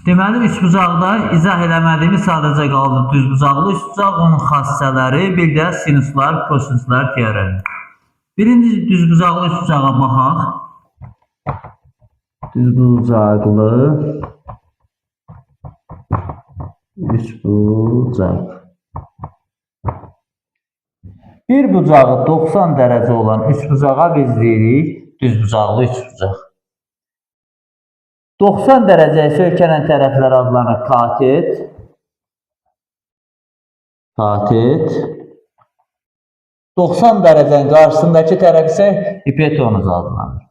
Deməli, üçbucaqda izah eləmədiyimiz sadəcə qaldı düzbucaqlı üçbucaq, onun xassələri, bir də sinuslar, kosinuslar teoremi. Birinci düzbucaqlı üçbucağa baxaq. Düzbucaqlı üçbucaq. Bir bucağı 90 dərəcə olan üçbucağa biz deyirik düzbucaqlı üçbucaq. 90 dərəcəyə söykənən tərəflər adlanır katet. Katet. 90 dərəcənin qarşısındakı tərəf isə hipotenuz adlanır.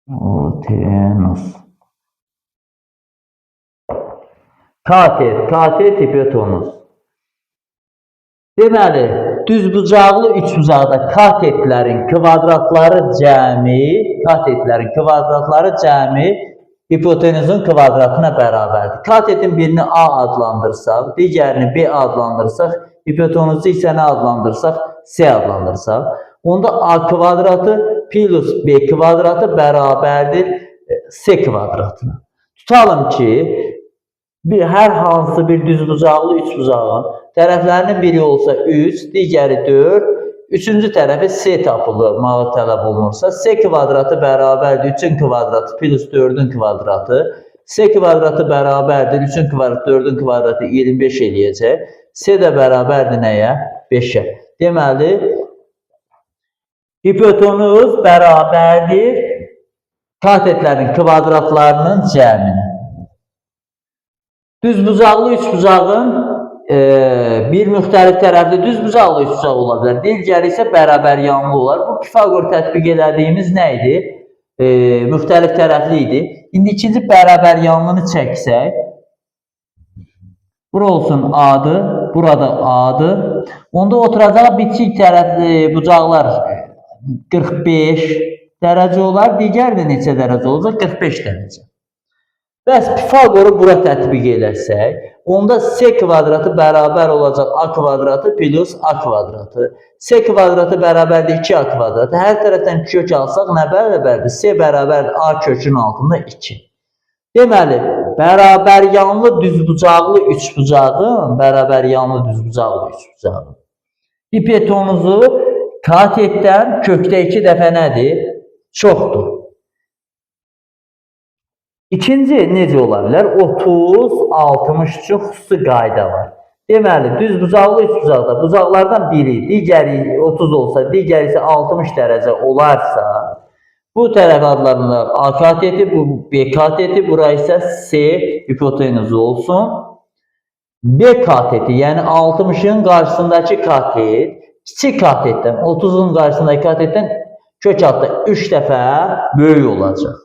Hipotenuz. Katet, hipotenuz. Deməli, düzbucaqlı üçbucaqda katetlərin kvadratları cəmi hipotenuzun kvadratına bərabərdir. Katetin birini A adlandırsaq, digərini B adlandırsaq, hipotenuzu isə nə adlandırsaq, C adlandırsaq, onda A kvadratı plus B kvadratı bərabərdir C kvadratına. Tutalım ki, hər hansı bir düzbucaqlı üçbucağın tərəflərinin biri olsa 3, digəri 4, üçüncü tərəfi C tapılmağı tələb olunursa, C kvadratı bərabərdir 3-ün kvadratı plus 4-ün kvadratı, C kvadratı bərabərdir 3-ün kvadratı, 4-ün kvadratı 25 eləyəcək, C də bərabərdir nəyə? 5-ə. Deməli, hipotenuz bərabərdir katetlərin kvadratlarının cəminə. Düzbucaqlı üçbucağın bir müxtəlif tərəfli düzbucaqlı üçbucaq ola bilər. Digəri isə bərabər yanlı olar. Bu Pifaqor tətbiq elədiyimiz nə idi? Müxtəlif tərəfli idi. İndi ikinci bərabər yanlını çəksək, bura olsun A-dır, burada A-dır. Onda oturacaq bitik tərəfli bucaqlar 45 dərəcə olar. Digər də neçə dərəcə olacaq? 45 dərəcə. Bəs Pifaqoru bura tətbiq eləsək, onda C kvadratı bərabər olacaq A kvadratı plus A kvadratı. C kvadratı bərabərdir 2A kvadratı. Hər tərəfdən kök alsaq nə bərabərdir? C bərabərdir A kökün altında 2. Deməli, bərabər yanlı düzbucaqlı üçbucağın, hipotenuzu katetdən kökdə 2 dəfə nədir? Çoxdur. İkinci necə ola bilər? 30-60 üçün xüsusi qayda var. Deməli, düzbucaqlı üçbucaqda bucaqlardan biri, digəri 30 olsa, digəri isə 60 dərəcə olarsa, bu tərəf adlarında A kateti, bu B kateti, bura isə C hipotenuzu olsun. B kateti, yəni 60-ın qarşısındakı katet, kiçik katetdən, 30-un qarşısındakı katetdən kök altda 3 dəfə böyük olacaq.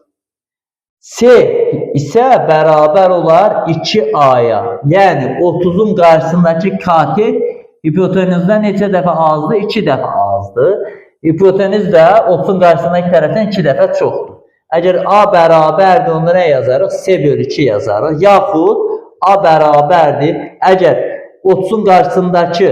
C isə bərabər olar 2A-ya. Yəni 30-un qarşısındakı katet hipotenuzdan neçə dəfə azdır? 2 dəfə azdır. Hipotenuz da 30-un qarşısındakı tərəfdən 2 dəfə çoxdur. Əgər A bərabərdir, onda nə yazarıq? C bölü 2 yazarıq. Yaxud A bərabərdir. Əgər 30-un qarşısındakı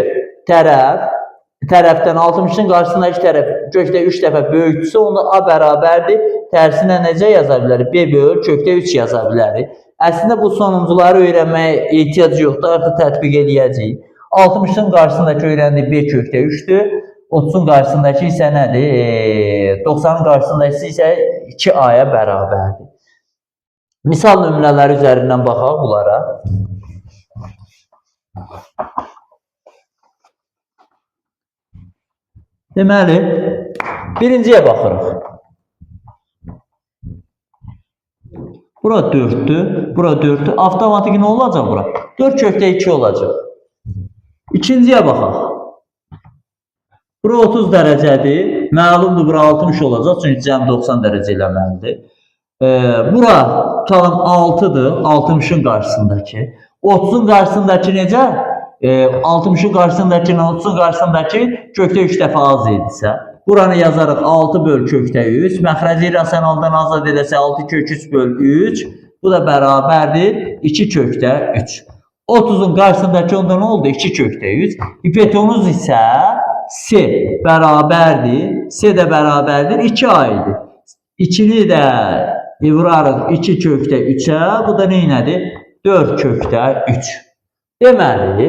tərəfdən 60-ın qarşısındakı tərəf kökdə 3 dəfə böyükdürsə, onda A bərabərdir. Tərsinə necə yaza bilərik? B bölü kökdə 3 yaza bilərik. Əslində bu sonuncuları öyrənməyə ehtiyac yoxdur, artıq tətbiq eləyəcəyik. 60-ın qarşısındakı öyrəndik B kökdə 3-dür. 30-un qarşısındakı isə nədir? 90-ın qarşısındakı isə 2A-ya bərabərdir. Misal nümunələri üzərindən baxaq bunlara. Deməli, birinciyə baxırıq. Bura 4'dür, bura 4'dür. Avtomatik nə olacaq bura? 4 kökdə 2 olacaq. İkinciyə baxaq. Bura 30 dərəcədir. Məlumdur, bura 60 olacaq. Çünki cəm 90 dərəcə eləməlidir. Bura tutalım 6'dır. 60'ın qarşısındakı. 30'un qarşısındakı necə? 60'ın qarşısındakı, 30'un qarşısındakı kökdə 3 dəfə az idisə. Buranı yazarıq 6 bölü kökdə 3. Məxrəci rasionaldan azad edəsə 6 kök 3 bölü 3. Bu da bərabərdir 2 kökdə 3. 30'un qarşısındakı onda nə oldu? 2 kökdə 3. Hipotenuz isə C bərabərdir. C də bərabərdir 2A idi. 2-ni də vurarıq 2 kökdə 3-ə. Bu da neynədir? 4 kökdə 3. Deməli,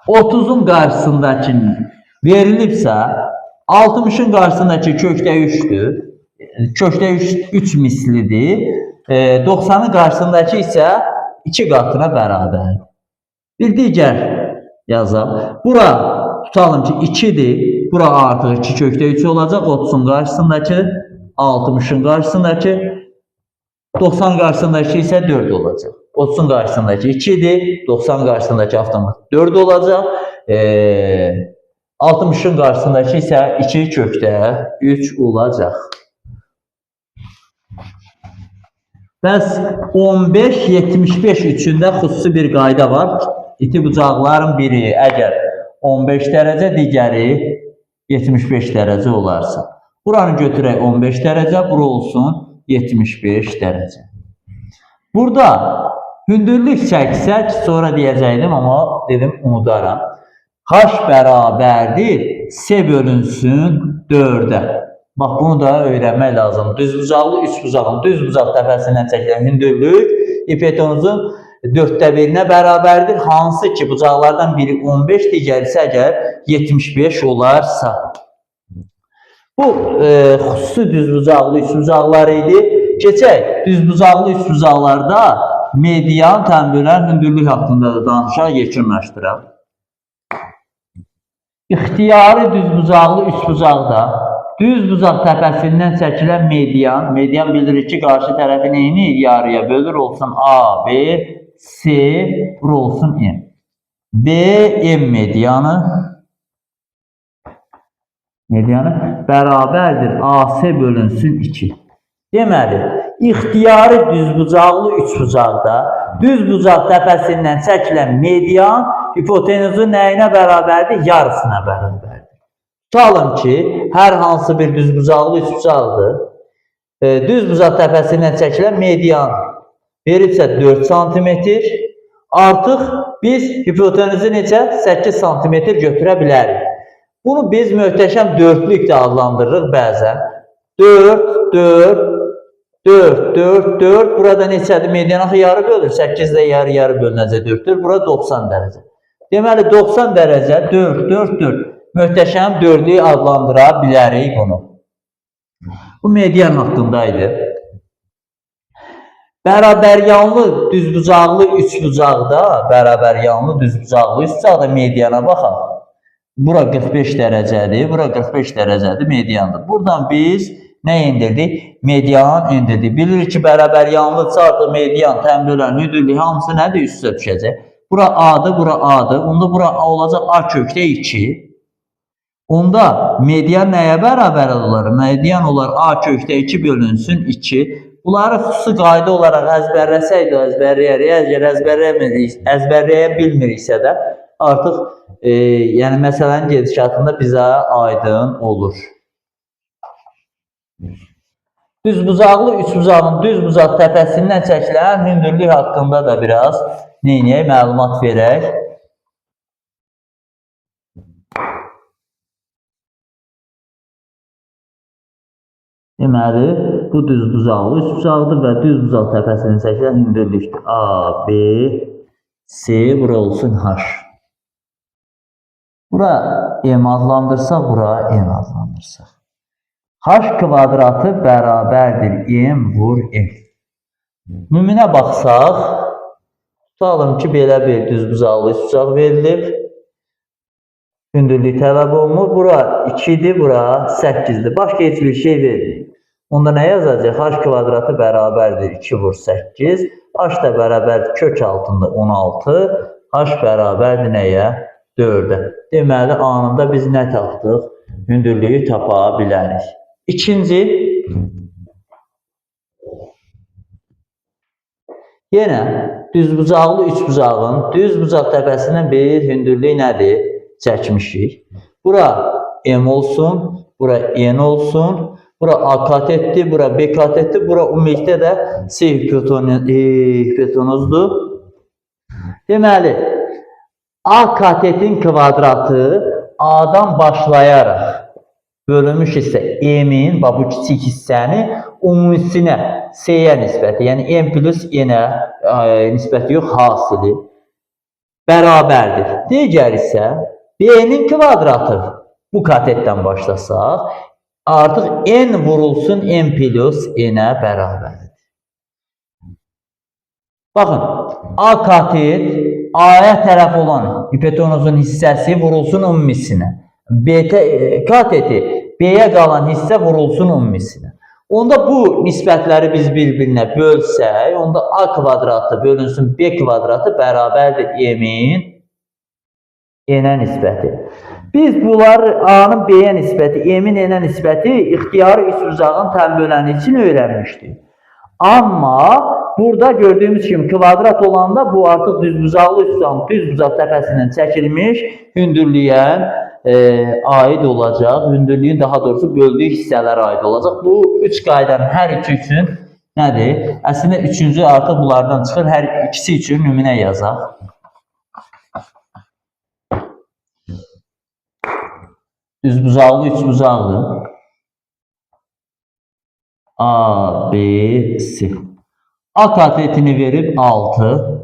30'un qarşısındakı verilibsə, 60'ın qarşısındakı kökdə 3'dür. Kökdə 3 mislidir. 90'ın qarşısındakı isə 2 qatına bərabər. Bir digər yazaq. Bura tutalım ki 2'dir. Bura artıq 2 kökdə 3 olacaq. 30'un qarşısındakı, 60'ın qarşısındakı, 90 qarşısındakı isə 4 olacaq. 30'un qarşısındakı 2'dir. 90 qarşısındakı avtomatik 4 olacaq. 60'ın qarşısındakı isə 2 kökdə 3 olacaq. Bəs 15-75 üçündə xüsusi bir qayda var. İti bucaqların biri əgər 15 dərəcə, digəri 75 dərəcə olarsa. Buranı götürək 15 dərəcə, bura olsun 75 dərəcə. Burada hündürlük çəksək, sonra deyəcəkdim, amma dedim unudaram. H bərabərdir, S bölünsün 4'ə. Bax, bunu da öyrənmək lazım. Düzbucaqlı, üçbucağın düz bucaq təpəsindən çəkilən hündürlük hipotenuzun 4'də 1'inə bərabərdir. Hansı ki, bucaqlardan biri 15, digərisi əgər 75 olarsa. Bu, xüsusi düzbucaqlı, üçbucaqlar idi. Keçək, düzbucaqlı, üçbucaqlarda median təmbölən hündürlük haqqında da danışaq, yekunlaşdıraq. İxtiyari düzbucaqlı, üçbucaqda düz bucaq təpəsindən çəkilən median bildirir ki, qarşı tərəfi neyini yarıya bölür, olsun A, B, C, bura olsun M. B, M medianı bərabərdir AC bölünsün 2. Deməli, ixtiyari düzbucaqlı üçbucaqda düz bucaq təpəsindən çəkilən median hipotenuzun nəyinə bərabərdir? Yarısına bərabərdir. Tutalım ki, hər hansı bir düzbucaqlı üçbucaqdır. Düz bucaq təpəsindən çəkilən median verilsə 4 cm. Artıq biz hipotenuzu necə 8 cm götürə bilərik. Bunu biz möhtəşəm dörtlük də adlandırırıq bəzən. 4, 4, 4, 4, 4. Burada neçədir? Median axı yarı bölür. 8 də yarı bölünəcək 4'dür. Bura 90 dərəcə. Deməli, 90 dərəcə 4, 4, 4. Möhtəşəm dörtlüyü adlandıra bilərik bunu. Bu median haqqındaydı. Bərabəryanlı düzbucaqlı üçbucaqda mediana baxaq. Bura 45 dərəcədir, bura 45 dərəcədir, mediandır. Buradan biz nə indirdik? Median indirdik. Bilirik ki, bərabəryanlıdsa artıq median təmbölən hündürlük hamısı nədir? Üstə düşəcək. Bura A'dır, bura A'dır. Onda bura A olacaq A kökdə 2. Onda median nəyə bərabər olar? Median olar A kökdə 2 bölünsün 2. Bunları xüsusi qayda olaraq əzbərləsəydi, əzbərləyərik. Əgər əzbərləyə bilmiriksə də artıq yəni məsələnin gedişatında bizə aydın olur. Düzbucaqlı üçbucağın düz bucaq təpəsindən çəkilən hündürlük haqqında da biraz məlumat verək. Deməli, bu düzbucaqlı üçbucaqdır və düz bucaq təpəsindən çəkilən hündürlükdür. A, B, C, bura olsun H. Bura M adlandırsaq, bura M adlandırsaq. H kvadratı bərabərdir M vur M. Nümunə baxsaq, tutalım ki, belə bir düzbucaqlı üçbucaq verilib. Hündürlük tələb olunur. Bura 2'dir, bura 8'dir. Başqa heç bir şey verir. Onda nə yazacaq? H kvadratı bərabərdir 2 vur 8. H da bərabərdir kök altında 16. H bərabərdir nəyə? 4'ə. Deməli, anında biz nə tapdıq? Hündürlüyü tapa bilərik. İkinci, yenə düzbucaqlı üçbucağın düz bucaq təpəsindən bir hündürlük nədir? Çəkmişik. Bura M olsun, bura N olsun, bura A katetdir, bura B katetdir, bura ümumilikdə də C hipotenuzdur. Deməli, A katetin kvadratı A'dan başlayaraq bölünmüş hissə M-in, bu kiçik hissəni umumisinə, C-yə nisbəti, yəni M plus N-ə nisbəti yox, hasili bərabərdir. Digər isə B-nin kvadratı bu katetdən başlasaq, artıq N vurulsun M plus N-ə bərabərdir. Baxın, A katet A-ya tərəf olan hipotenuzun hissəsi vurulsun umumisinə. B kateti B-yə qalan hissə vurulsun umumisinə. Onda bu nisbətləri biz bir-birinə bölsək, onda A kvadratı bölünsün B kvadratı bərabərdir M-in N-ə nisbəti. Biz bunlar A-nın B-yə nisbəti, M-in N-ə nisbəti ixtiyari üçbucağın təmböləni üçün öyrənmişdik. Amma burada gördüğümüz kimi kvadrat olanda bu artıq düzbucaqlı üçbucağın düzbucaq təpəsindən çəkilmiş hündürlüyə aid olacaq. Hündürlüyün daha doğrusu böldüyü hissələrə aid olacaq. Bu üç qaydanın hər üçü üçün nədir? Əslində üçüncü artıq bunlardan çıxır. Hər ikisi üçün nümunə yazaq. Düzbucaqlı üçbucaqdır. A, B, C. A katetini verip 6.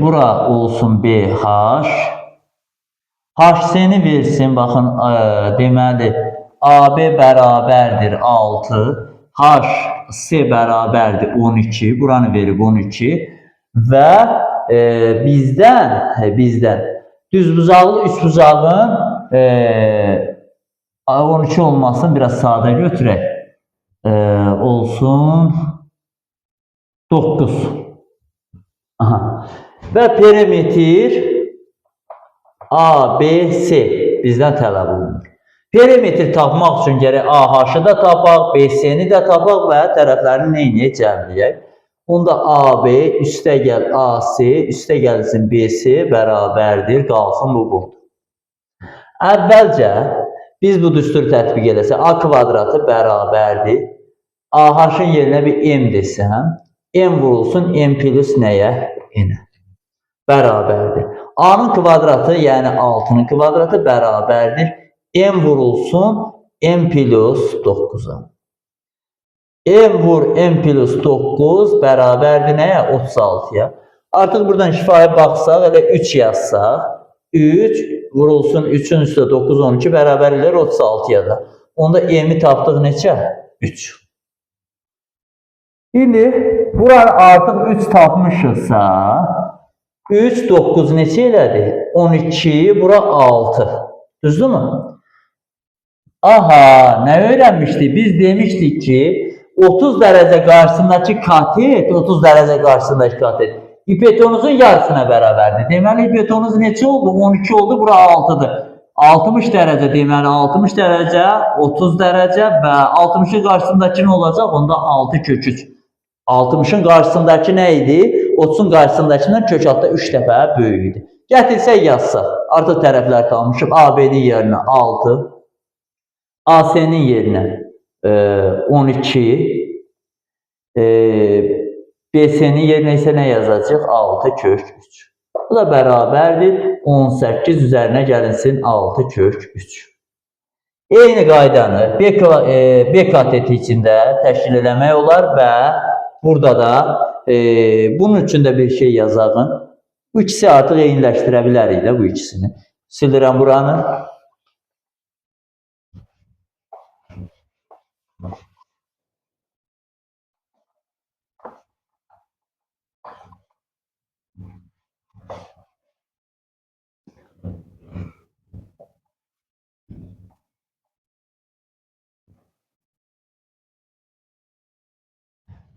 Bura olsun BH. HC'ni versin. Bakın deməli AB bərabərdir 6. HC bərabərdir 12. Buranı verib 12. Və bizdən düzbucaqlı üçbucağın 12 olmasın, biraz sadə götürək. Olsun 9. Aha. Və perimetr ABC bizdən tələb olunur. Perimetr tapmaq üçün gərək AH-ı da tapaq, BC-ni də tapaq və tərəflərini neyniyək, cəmləyək. Onda AB üstə gəl AC, üstə gəlsin BC bərabərdir, qalsın bu budur. Əvvəlcə biz bu düsturu tətbiq edəsək, A kvadratı bərabərdir. AH-ın yerinə bir M desəm, M vurulsun M plus nəyə? N-ə. Bərabərdir. A-nın kvadratı, yəni 6-nın kvadratı bərabərdir. M vurulsun M plus 9-a. M vur M plus 9 bərabərdir nəyə? 36-ya. Artıq buradan şifaya baxsaq, elə 3 yazsaq, 3 vurulsun 3-ün üstə 9, 12 bərabər edir 36-ya da. Onda M-i tapdıq neçə? 3. İndi buranı artıq 3 tapmışıqsa, 3, 9 neçə elədi? 12, bura 6. Düzdürmü? Aha, nə öyrənmişdik? Biz demişdik ki, 30 dərəcə qarşısındakı katet, 30 dərəcə qarşısındakı katet hipotenuzun yarısına bərabərdir. Deməli, hipotenuz neçə oldu? 12 oldu, bura 6-dır. 60 dərəcə deməli, 60 dərəcə, 30 dərəcə və 60-ın qarşısındakı nə olacaq? Onda 6 kök 3. 60-ın qarşısındakı nə idi? 30-un qarşısındakından kök altda 3 dəfə böyük idi. Gətirsək yazsaq, artıq tərəflər tanımışıq. AB-nin yerinə 6, AC-nin yerinə 12, BC-nin yerinə isə nə yazacaq? 6 kök 3. Bu da bərabərdir 18 üzərinə gəlinsin 6 kök 3. Eyni qaydanı B kateti içində təşkil eləmək olar və burada da bunun üçün də bir şey yazağın. Bu ikisi artıq eyniləşdirə bilərik də bu ikisini. Sildirəm buranı.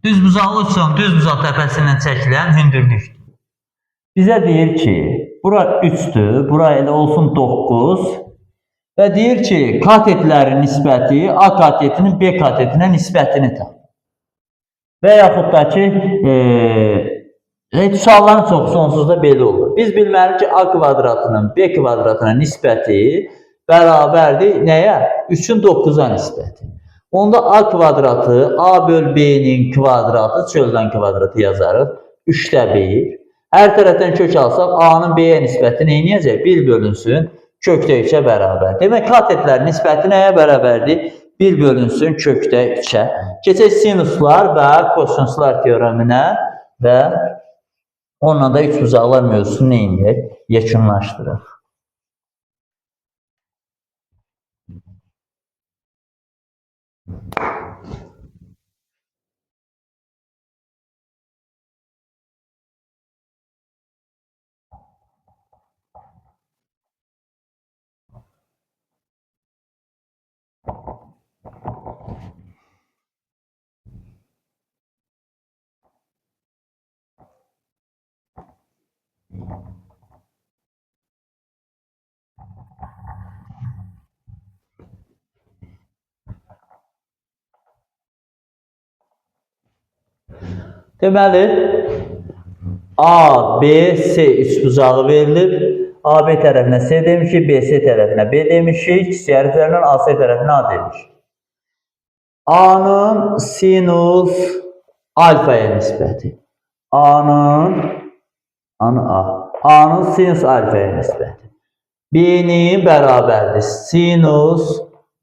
Düzbucaqlı üçbucağın düzbucaq təpəsindən çəkilən hündürlükdür. Bizə deyir ki, bura 3'dür, bura elə olsun 9 və deyir ki, katetlərin nisbəti A katetinin B katetinə nisbətini tap. Və yaxud da ki, sualların çoxu sonsuzda belə olur. Biz bilməliyik ki, A kvadratının B kvadratına nisbəti bərabərdir nəyə? 3'ün 9'a nisbəti. Onda A kvadratı, A böl B'nin kvadratı, çöldən kvadratı yazarıq. 3'də 1. Hər tərəfdən kök alsaq, A'nın B'yə nisbəti neyniyəcək? 1 bölünsün. kökdə 3-ə bərabər. Demək, katetlərin nisbəti nəyə bərabərdir? 1 bölünsün kökdə 3-ə. Keçək sinuslar və kosinuslar teoreminə və onunla da üçbucaqlar mövzusunu neyinləyək? Yekunlaşdıraq. Deməli, A, B, C üçbucağı verilir. AB tərəfinə C demişik, BC tərəfinə B demişik, C üzərindən AC tərəfinə A demişik. A'nın sinus alfaya nisbəti. A'nın sinus alfaya nisbəti. B'nin bərabərdir sinus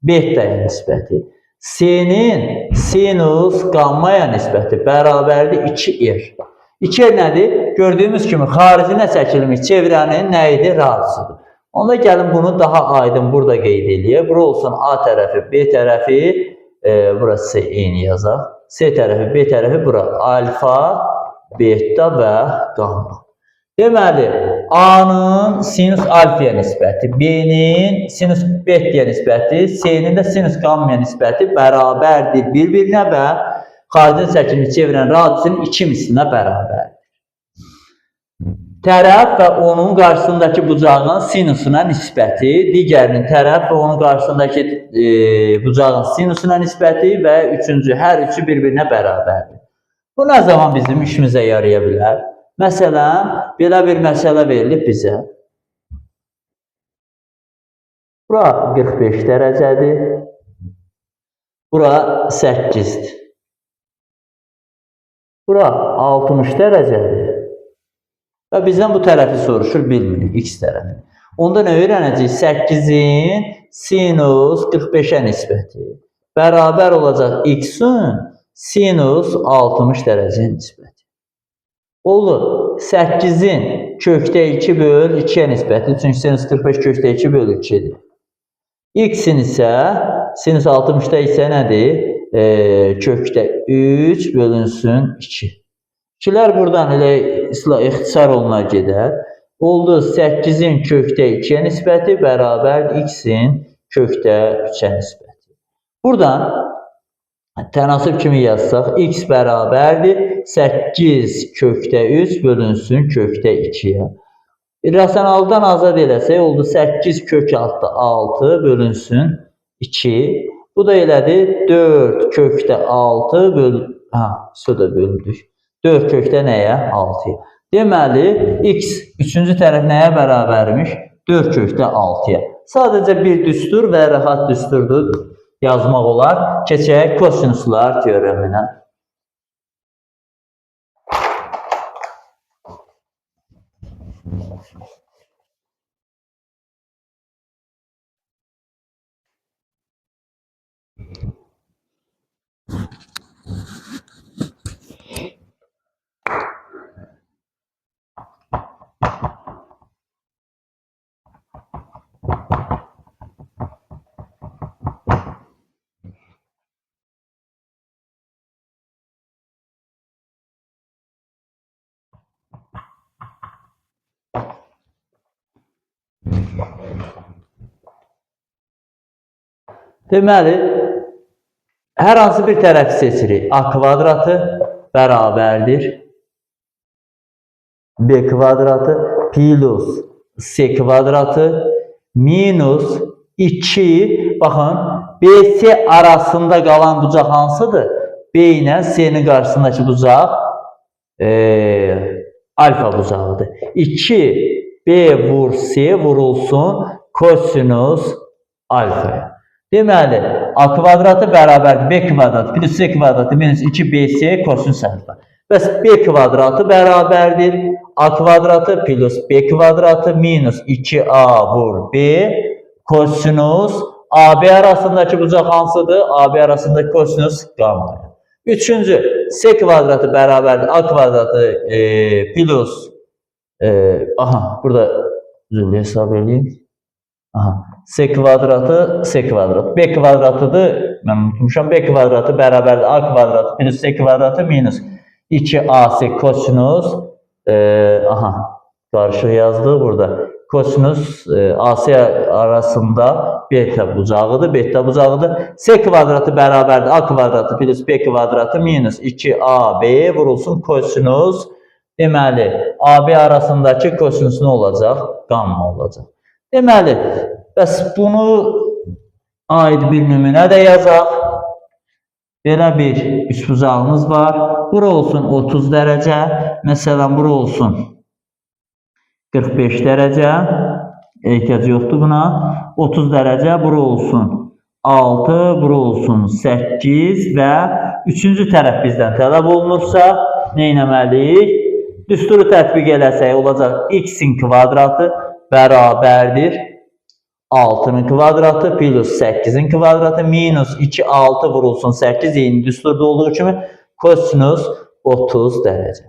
beta'ya nisbəti. C'nin sinus gammaya nisbəti bərabərdir 2R. 2R nədir? Gördüyümüz kimi xaricinə çəkilmiş çevrənin nə idi? Radisidir. Onda gəlin bunu daha aydın burada qeyd edək. Bura olsun A tərəfi, B tərəfi, burası eyni yazaq. C tərəfi, B tərəfi bura alfa, beta və gamma. Deməli, A'nın sinus alfaya nisbəti, B'nin sinus beta'ya nisbəti, C'nin də sinus gammaya nisbəti bərabərdir bir-birinə və xaricin çəkilmiş çevrənin radisinin 2 mislinə bərabərdir. Tərəf və onun qarşısındakı bucağın sinusuna nisbəti, digərinin tərəf və onun qarşısındakı bucağın sinusuna nisbəti və üçüncü, hər üçü bir-birinə bərabərdir. Bu nə zaman bizim işimizə yaraya bilər? Məsələn, belə bir məsələ verilib bizə. Bura 45 dərəcədir. Bura 8-dir. Bura 60 dərəcədir. Və bizdən bu tərəfi soruşur, bilmirik, x tərəfi. Onda nə öyrənəcəyik? 8-in sinus 45-ə nisbəti bərabər olacaq x-in sinus 60 dərəcəyə nisbəti. Olur, 8-in kökdə 2 böl 2-yə nisbəti, çünki sinus 45 kökdə 2 böl 2-dir. X-in isə, sinus 60-da isə nədir? Kökdə 3 bölünsün 2. 2-lər buradan elə ixtisar oluna gedər. Oldu, 8-in kökdə 2-yə nisbəti bərabər x-in kökdə 3-ə nisbəti. Buradan tənasib kimi yazsaq, x bərabərdir 8 kökdə 3 bölünsün kökdə 2-yə. Rasionaldan azad eləsək, oldu 8 kök altda 6 bölünsün 2. Bu da elədir 4 kökdə 6 bölündük. 4 kökdə nəyə? 6-ya. Deməli, x üçüncü tərəf nəyə bərabərmiş? 4 kökdə 6-ya. Sadəcə bir düstur və rahat düsturdur yazmaq olar. Keçək kosinuslar teoreminə. Deməli, hər hansı bir tərəfi seçirik. A kvadratı bərabərdir B kvadratı plus C kvadratı minus 2. Baxın, BC arasında qalan bucaq hansıdır? B ilə C'nin qarşısındakı bucaq alfa bucağıdır. 2 B vur C vurulsun kosinus alfaya. Deməli, A kvadratı bərabərdir B kvadratı plus C kvadratı minus 2BC kosinus alfa. Bəs b kvadratı bərabərdir a kvadratı plus b kvadratı minus 2a vur b kosinus AB arasındakı bucaq hansıdır? AB arasındakı kosinus qamma. Üçüncü, s kvadratı bərabərdir a kvadratı plus burada düzülü hesab edeyim. S kvadratı, S kvadratı. B kvadratıdır. Mən unutmuşam. B kvadratı bərabərdir A kvadratı plus S kvadratı minus 2AC kosinus qarışıq yazdı burada. Kosinus AC arasında beta bucağıdır. Beta bucağıdır. S kvadratı bərabərdir A kvadratı plus B kvadratı minus 2AB vurulsun kosinus. Deməli, AB arasındakı kosinus nə olacaq? Qamma olacaq. Deməli, bəs bunu aid bir nümunə də yazaq. Belə bir üçbucağımız var. Bura olsun 30 dərəcə. Məsələn, bura olsun 45 dərəcə. Ehtiyac yoxdur buna. 30 dərəcə. Bura olsun 6, bura olsun 8 və üçüncü tərəf bizdən tələb olunursa, nə etməliyik? Düsturu tətbiq eləsək olacaq x-in kvadratı bərabərdir 6'nın kvadratı plus 8'in kvadratı minus 2 6 vurulsun 8 yeni düsturda olduğu kimi kosinus 30 derece.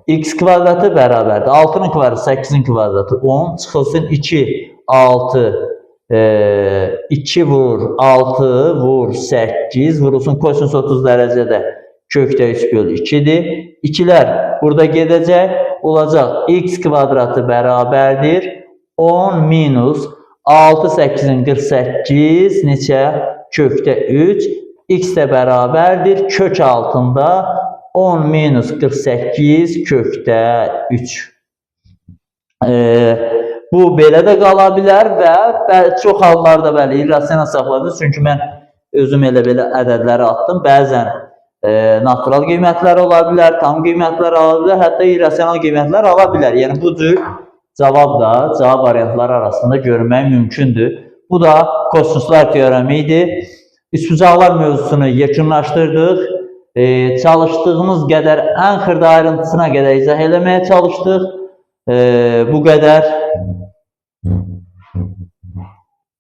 X kvadratı bərabərdir 6'nın kvadratı 8'in kvadratı 10 çıxılsın 2 6 2 vur 6 vur 8 vurulsun kosinus 30 derecede kökdə 3 bölü 2'dir. 2'lər burada gedəcək. Olacaq x kvadratı bərabərdir 10 minus 6 8'in 48 neçə kökdə 3 x də bərabərdir kök altında 10 minus 48 kökdə 3. Bu belə də qala bilər və çox hallarda bəli irrasional hesabladır. Çünki mən özüm elə-belə ədədləri attım. Bəzən natural qiymətlər ola bilər, tam qiymətlər ola bilər, hətta irrasional qiymətlər ola bilər. Yəni bu cür cavab variantları arasında görmək mümkündür. Bu da kosinuslar teoremi idi. Üçbucaqlar mövzusunu yekunlaşdırdıq. Çalışdığımız qədər ən xırda ayrıntısına qədər izah eləməyə çalışdıq. Bu qədər.